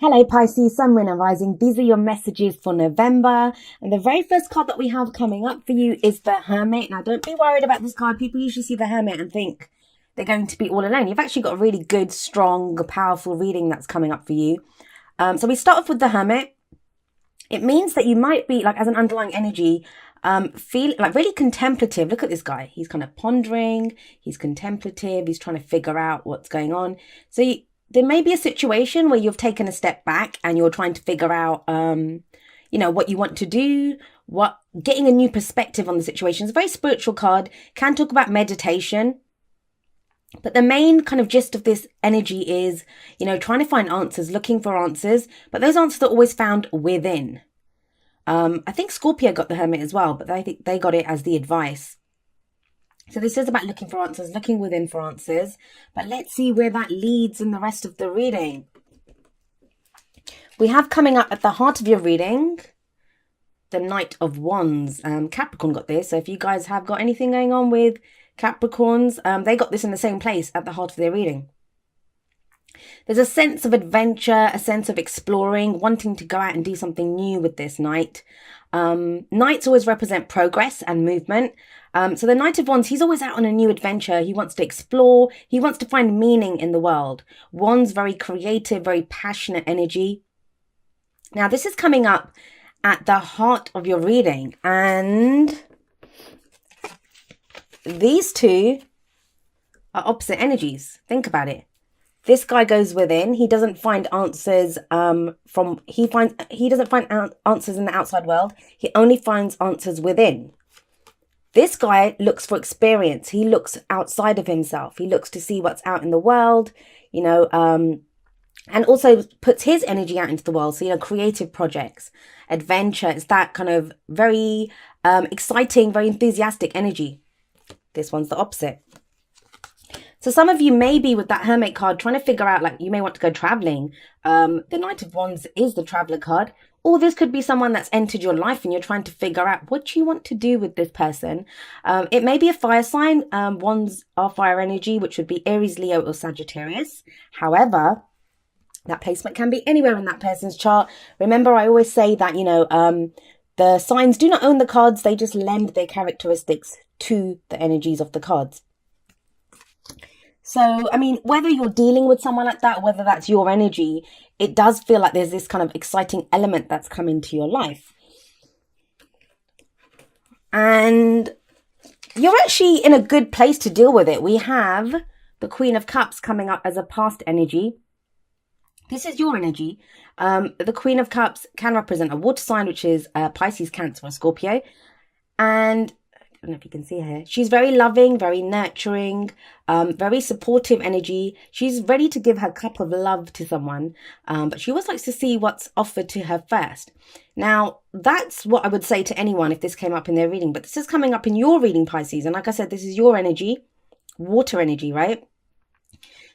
Hello Pisces, Sun, Moon and Rising. These are your messages for November. And the very first card that we have coming up for you is the Hermit. Now don't be worried about this card. People usually see the Hermit and think they're going to be all alone. You've actually got a really good, strong, powerful reading that's coming up for you. So we start off with the Hermit. It means that you might be, like, as an underlying energy, feel like really contemplative. Look at this guy. He's kind of pondering. He's contemplative. He's trying to figure out what's going on. So there may be a situation where you've taken a step back and you're trying to figure out, what you want to do, getting a new perspective on the situation. It's a very spiritual card, can talk about meditation. But the main kind of gist of this energy is, trying to find answers, looking for answers. But those answers are always found within. I think Scorpio got the Hermit as well, but I think they got it as the advice. So this is about looking for answers, looking within for answers. But let's see where that leads in the rest of the reading. We have coming up at the heart of your reading, the Knight of Wands. Capricorn got this. So if you guys have got anything going on with Capricorns, they got this in the same place at the heart of their reading. There's a sense of adventure, a sense of exploring, wanting to go out and do something new with this Knight. Knights always represent progress and movement. So the Knight of Wands, he's always out on a new adventure. He wants to explore. He wants to find meaning in the world. Wands, very creative, very passionate energy. Now, this is coming up at the heart of your reading. And these two are opposite energies. Think about it. This guy goes within. He doesn't find answers he doesn't find answers in the outside world. He only finds answers within. This guy looks for experience. He looks outside of himself. He looks to see what's out in the world, and also puts his energy out into the world. So, creative projects, adventure. It's that kind of very exciting, very enthusiastic energy. This one's the opposite. So some of you may be with that Hermit card trying to figure out, like, you may want to go traveling. The Knight of Wands is the traveler card. Or this could be someone that's entered your life and you're trying to figure out what you want to do with this person. It may be a fire sign. Wands are fire energy, which would be Aries, Leo, or Sagittarius. However, that placement can be anywhere in that person's chart. Remember, I always say that, the signs do not own the cards. They just lend their characteristics to the energies of the cards. So, whether you're dealing with someone like that, whether that's your energy, it does feel like there's this kind of exciting element that's come into your life. And you're actually in a good place to deal with it. We have the Queen of Cups coming up as a past energy. This is your energy. The Queen of Cups can represent a water sign, which is Pisces, Cancer, or Scorpio. And I don't know if you can see her. She's very loving, very nurturing, very supportive energy. She's ready to give her cup of love to someone, but she always likes to see what's offered to her first. Now, that's what I would say to anyone if this came up in their reading, but this is coming up in your reading, Pisces. And like I said, this is your energy, water energy, right?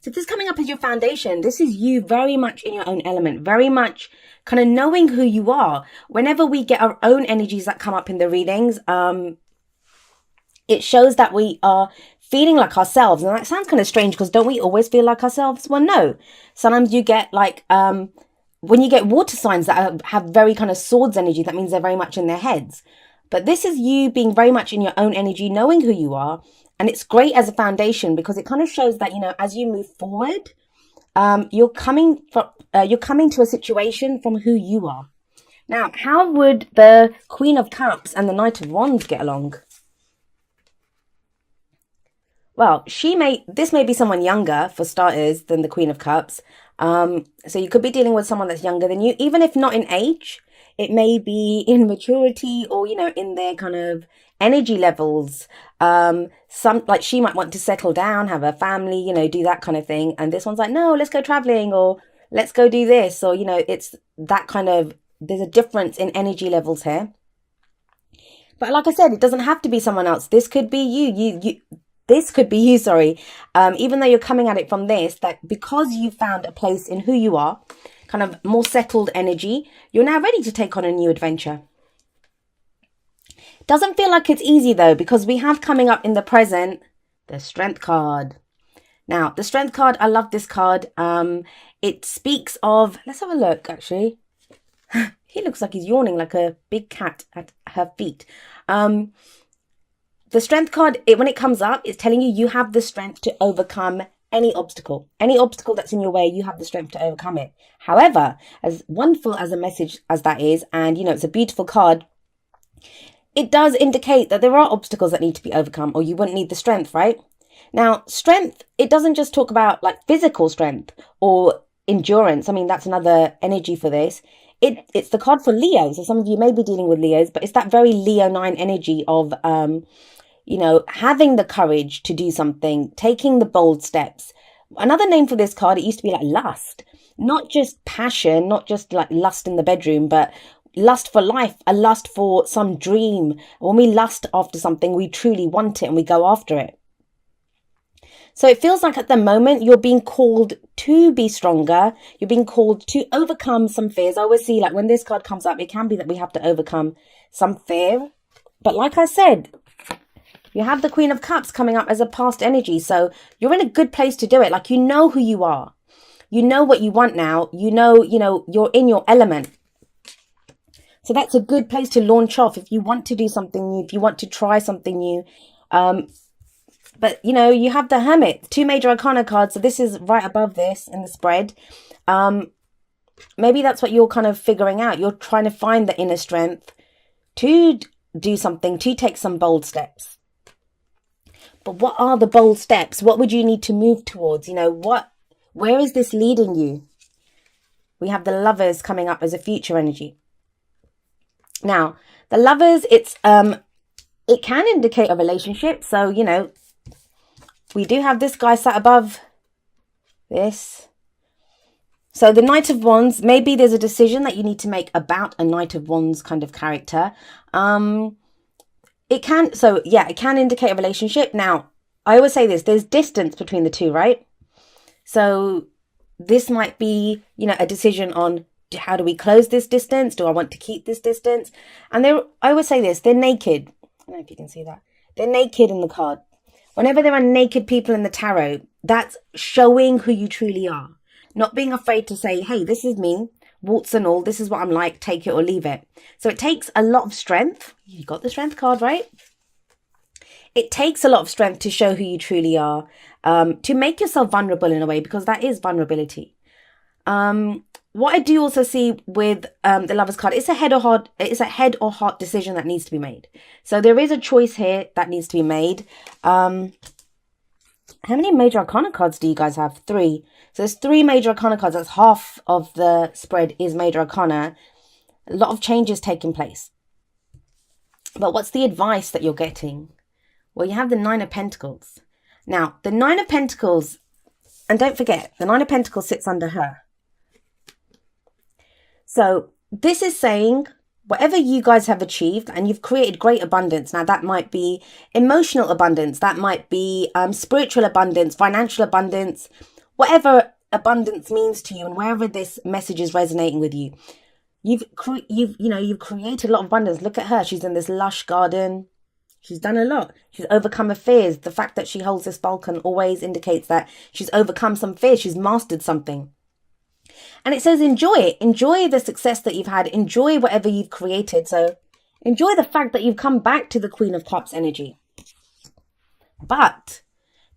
So if this is coming up as your foundation, this is you very much in your own element, very much kind of knowing who you are. Whenever we get our own energies that come up in the readings, it shows that we are feeling like ourselves. And that sounds kind of strange because don't we always feel like ourselves? Well, no. Sometimes you get like, when you get water signs that have very kind of swords energy, that means they're very much in their heads. But this is you being very much in your own energy, knowing who you are. And it's great as a foundation because it kind of shows that, as you move forward, you're coming to a situation from who you are. Now, how would the Queen of Cups and the Knight of Wands get along? Well, this may be someone younger, for starters, than the Queen of Cups. So you could be dealing with someone that's younger than you, even if not in age. It may be in maturity or, in their kind of energy levels. She might want to settle down, have a family, do that kind of thing. And this one's like, no, let's go traveling, or let's go do this. Or, it's that kind of, there's a difference in energy levels here. But like I said, it doesn't have to be someone else. This could be you. This could be you, sorry. Even though you're coming at it from this, that because you found a place in who you are, kind of more settled energy, you're now ready to take on a new adventure. Doesn't feel like it's easy though, because we have coming up in the present, the Strength card. Now, the Strength card, I love this card. It speaks of, let's have a look, actually. He looks like he's yawning like a big cat at her feet. The Strength card, when it comes up, it's telling you have the strength to overcome any obstacle. Any obstacle that's in your way, you have the strength to overcome it. However, as wonderful as a message as that is, and it's a beautiful card, it does indicate that there are obstacles that need to be overcome, or you wouldn't need the strength, right? Now, strength, it doesn't just talk about like physical strength or endurance. I mean, that's another energy for this. It's the card for Leo. So some of you may be dealing with Leos, but it's that very Leonine energy of, having the courage to do something, taking the bold steps. Another name for this card, it used to be like lust, not just passion, not just like lust in the bedroom, but lust for life, a lust for some dream. When we lust after something, we truly want it and we go after it. So it feels like at the moment you're being called to be stronger. You're being called to overcome some fears. I always see like when this card comes up, it can be that we have to overcome some fear. But like I said, you have the Queen of Cups coming up as a past energy. So you're in a good place to do it. Like, you know who you are. You know what you want now. You know, you're in your element. So that's a good place to launch off if you want to do something new, if you want to try something new. But, you have the Hermit, 2 major arcana cards. So this is right above this in the spread. Maybe that's what you're kind of figuring out. You're trying to find the inner strength to do something, to take some bold steps. But what are the bold steps? What would you need to move towards? Where is this leading you? We have the Lovers coming up as a future energy. Now, the Lovers, it can indicate a relationship. So, we do have this guy sat above this. So the Knight of Wands, maybe there's a decision that you need to make about a Knight of Wands kind of character. It can indicate a relationship. Now, I always say this, there's distance between the two, right? So this might be, a decision on how do we close this distance? Do I want to keep this distance? And I always say this, they're naked. I don't know if you can see that. They're naked in the card. Whenever there are naked people in the tarot, that's showing who you truly are. Not being afraid to say, hey, this is me, warts and all, this is what I'm like, take it or leave it. So it takes a lot of strength. You got the Strength card, right? It takes a lot of strength to show who you truly are, to make yourself vulnerable in a way, because that is vulnerability. What I do also see with the Lovers card, it's a head or heart decision that needs to be made. So there is a choice here that needs to be made. How many major arcana cards do you guys have? 3. So there's 3 major arcana cards. That's half of the spread is major arcana. A lot of changes taking place. But what's the advice that you're getting? Well, you have the 9 of Pentacles. Now, the 9 of Pentacles, and don't forget, the 9 of Pentacles sits under her. So this is saying whatever you guys have achieved and you've created great abundance. Now that might be emotional abundance. That might be spiritual abundance, financial abundance, whatever abundance means to you and wherever this message is resonating with you. You've created a lot of abundance. Look at her. She's in this lush garden. She's done a lot. She's overcome her fears. The fact that she holds this balcony always indicates that she's overcome some fears. She's mastered something. And it says enjoy it. Enjoy the success that you've had. Enjoy whatever you've created. So enjoy the fact that you've come back to the Queen of Cups energy. But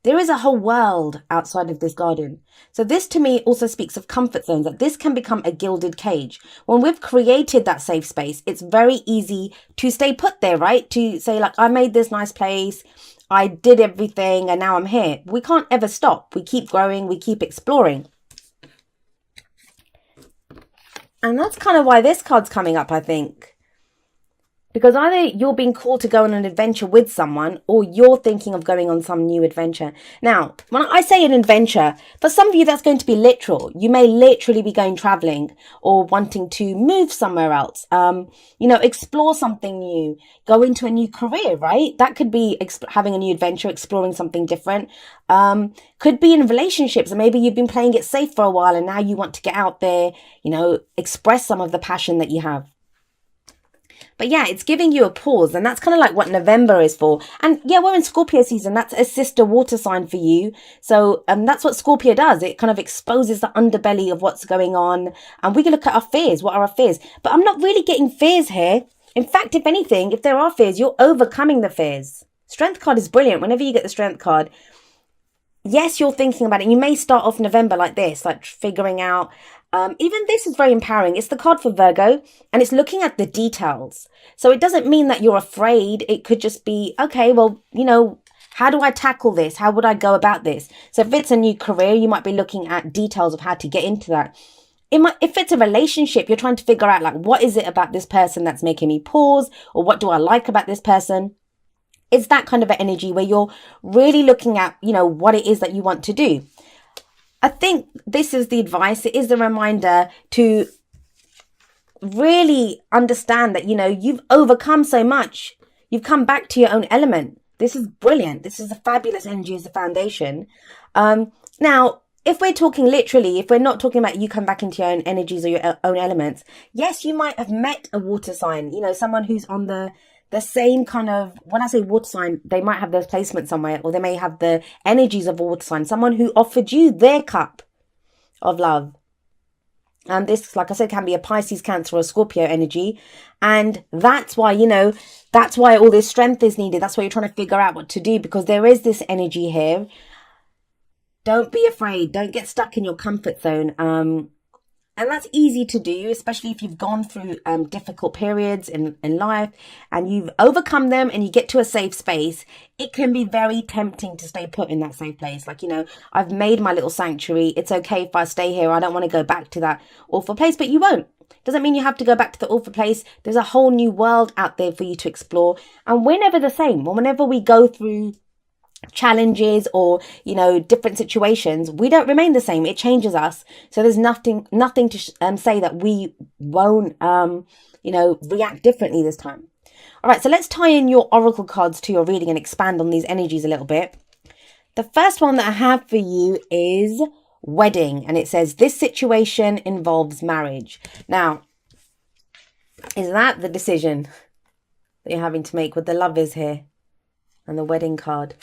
there is a whole world outside of this garden. So this to me also speaks of comfort zones, that this can become a gilded cage. When we've created that safe space, it's very easy to stay put there, right? To say like, I made this nice place, I did everything, and now I'm here. We can't ever stop. We keep growing, we keep exploring. And that's kind of why this card's coming up, I think. Because either you're being called to go on an adventure with someone, or you're thinking of going on some new adventure. Now, when I say an adventure, for some of you, that's going to be literal. You may literally be going traveling or wanting to move somewhere else. Explore something new, go into a new career, right? That could be having a new adventure, exploring something different. Could be in relationships, and maybe you've been playing it safe for a while and now you want to get out there, express some of the passion that you have. But yeah, it's giving you a pause, and that's kind of like what November is for. And yeah, we're in Scorpio season. That's a sister water sign for you. So that's what Scorpio does. It kind of exposes the underbelly of what's going on. And we can look at our fears. What are our fears? But I'm not really getting fears here. In fact, if anything, if there are fears, you're overcoming the fears. Strength card is brilliant. Whenever you get the strength card, yes, you're thinking about it. You may start off November like this, like figuring out. Even this is very empowering. It's the card for Virgo, and it's looking at the details. So it doesn't mean that you're afraid. It could just be, okay, well, how do I tackle this? How would I go about this? So if it's a new career, you might be looking at details of how to get into that. If it's a relationship, you're trying to figure out, like, what is it about this person that's making me pause? Or what do I like about this person? It's that kind of an energy where you're really looking at, what it is that you want to do. I think this is the advice. It is the reminder to really understand that, you've overcome so much. You've come back to your own element. This is brilliant. This is a fabulous energy as a foundation. Now, if we're talking literally, if we're not talking about you come back into your own energies or your own elements, yes, you might have met a water sign, someone who's on the same kind of, when I say water sign, they might have their placement somewhere, or they may have the energies of a water sign, someone who offered you their cup of love. And this, like I said, can be a Pisces, Cancer, or Scorpio energy. And that's why, that's why all this strength is needed. That's why you're trying to figure out what to do, because there is this energy here. Don't be afraid. Don't get stuck in your comfort zone. And that's easy to do, especially if you've gone through difficult periods in life and you've overcome them and you get to a safe space. It can be very tempting to stay put in that safe place. Like, I've made my little sanctuary. It's okay if I stay here. I don't want to go back to that awful place, but you won't. Doesn't mean you have to go back to the awful place. There's a whole new world out there for you to explore. And we're never the same. Whenever we go through challenges or different situations, we don't remain the same. It changes us. So there's nothing to say that we won't react differently this time. All right, so let's tie in your oracle cards to your reading and expand on these energies a little bit. The first one that I have for you is wedding, and it says this situation involves marriage. Now, is that the decision that you're having to make with the lovers here? And the wedding card.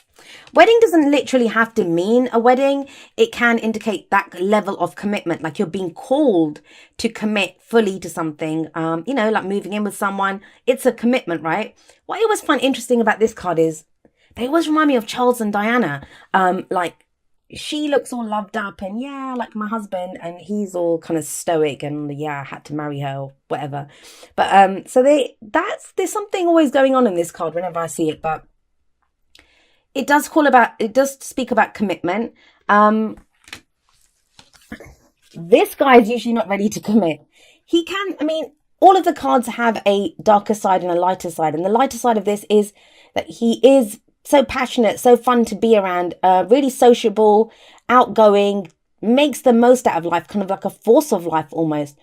Wedding doesn't literally have to mean a wedding. It can indicate that level of commitment, like you're being called to commit fully to something, like moving in with someone. It's a commitment, right? What I always find interesting about this card is they always remind me of Charles and Diana. Like she looks all loved up and like my husband, and he's all kind of stoic and I had to marry her or whatever. But so there's something always going on in this card whenever I see it, but it does speak about commitment. This guy is usually not ready to commit. All of the cards have a darker side and a lighter side. And the lighter side of this is that he is so passionate, so fun to be around, really sociable, outgoing, makes the most out of life, kind of like a force of life almost.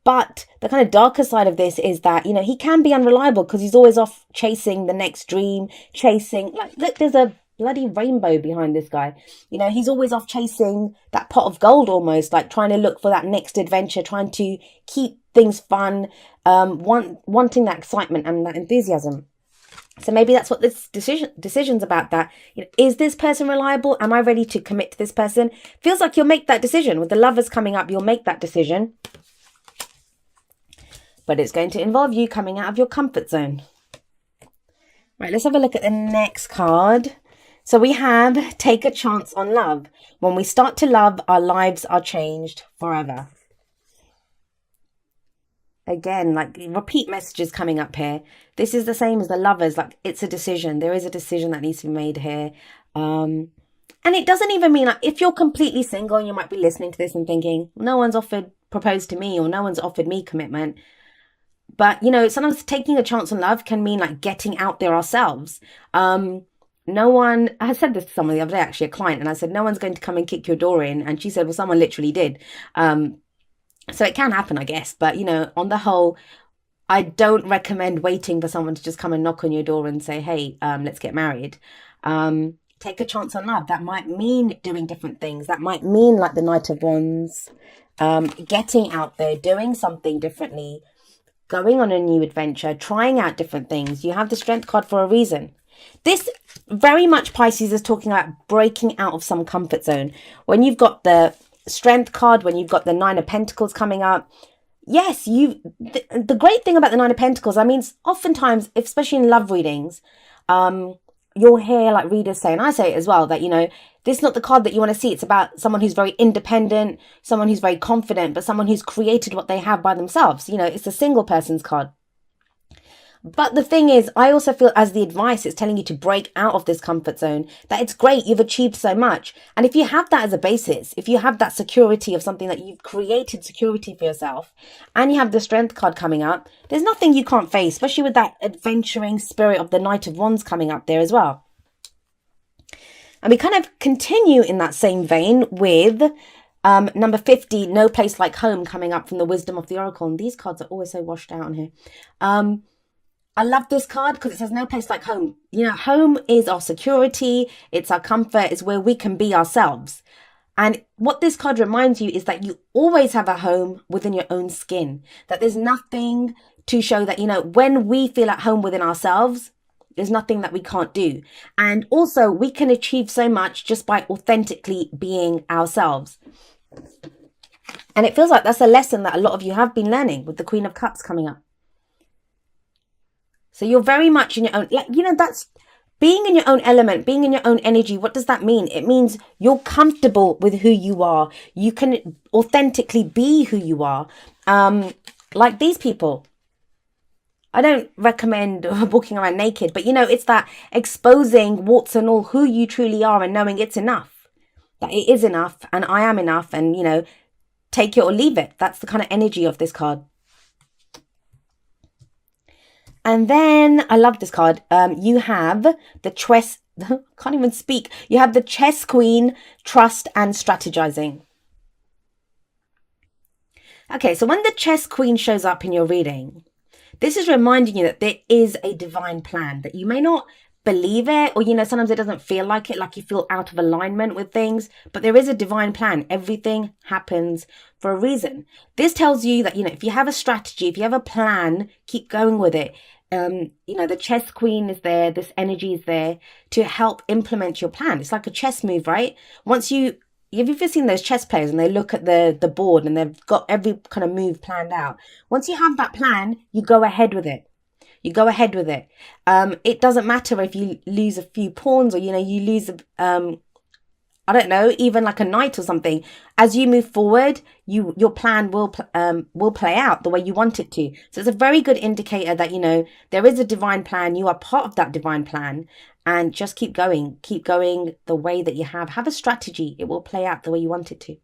But the kind of darker side of this is that, he can be unreliable because he's always off chasing the next dream, look, there's a bloody rainbow behind this guy. He's always off chasing that pot of gold almost, like trying to look for that next adventure, trying to keep things fun, wanting that excitement and that enthusiasm. So maybe that's what this decision's about, that, is this person reliable? Am I ready to commit to this person? Feels like you'll make that decision. With the lovers coming up, you'll make that decision. But it's going to involve you coming out of your comfort zone. Right, let's have a look at the next card. So we have take a chance on love. When we start to love, our lives are changed forever. Again, like repeat messages coming up here. This is the same as the lovers. Like it's a decision. There is a decision that needs to be made here. And it doesn't even mean, like, if you're completely single and you might be listening to this and thinking, no one's proposed to me, or no one's offered me commitment. But, sometimes taking a chance on love can mean like getting out there ourselves. No one, I said this to someone the other day, actually, a client, and I said, no one's going to come and kick your door in. And she said, well, someone literally did. So it can happen, I guess. But, on the whole, I don't recommend waiting for someone to just come and knock on your door and say, hey, let's get married. Take a chance on love. That might mean doing different things. That might mean like the Knight of Wands, getting out there, doing something differently. going on a new adventure, trying out different things. You have the Strength card for a reason. This very much, Pisces, is talking about breaking out of some comfort zone. When you've got the Strength card, when you've got the Nine of Pentacles coming up, yes, the great thing about the Nine of Pentacles, I mean, oftentimes, especially in love readings, you'll hear like readers say, and I say it as well, that, you know, this is not the card that you want to see. It's about someone who's very independent, someone who's very confident, but someone who's created what they have by themselves. You know, it's a single person's card. But the thing is, I also feel as the advice is telling you to break out of this comfort zone, that it's great, you've achieved so much. And if you have that as a basis, if you have that security of something that you've created security for yourself, and you have the Strength card coming up, there's nothing you can't face, especially with that adventuring spirit of the Knight of Wands coming up there as well. And we kind of continue in that same vein with number 50, No Place Like Home, coming up from the Wisdom of the Oracle. And these cards are always so washed out on here. I love this card because it says no place like home. You know, home is our security. It's our comfort. It's where we can be ourselves. And what this card reminds you is that you always have a home within your own skin. That there's nothing to show that, you know, when we feel at home within ourselves, there's nothing that we can't do. And also we can achieve so much just by authentically being ourselves. And it feels like that's a lesson that a lot of you have been learning with the Queen of Cups coming up. So you're very much in your own, like, you know, that's being in your own element, being in your own energy. What does that mean? It means you're comfortable with who you are. You can authentically be who you are. Like these people. I don't recommend walking around naked, but, you know, it's that exposing warts and all who you truly are and knowing it's enough. That it is enough and I am enough, and, you know, take it or leave it. That's the kind of energy of this card. And then I love this card. You have the chess. Can't even speak. You have the Chess Queen, Trust and Strategizing. Okay, so when the Chess Queen shows up in your reading, this is reminding you that there is a divine plan, that you may not believe it, or, you know, sometimes it doesn't feel like it, like you feel out of alignment with things, but there is a divine plan. Everything happens for a reason. This tells you that, you know, if you have a strategy, if you have a plan, keep going with it. You know, the Chess Queen is there, this energy is there to help implement your plan. It's like a chess move, right? Once you've ever seen those chess players and they look at the board and they've got every kind of move planned out. Once you have that plan, you go ahead with it. You go ahead with it. It doesn't matter if you lose a few pawns, or, you know, you lose, I don't know, even like a knight or something. As you move forward, your plan will play out the way you want it to. So it's a very good indicator that, you know, there is a divine plan. You are part of that divine plan, and just keep going the way that you have. Have a strategy. It will play out the way you want it to.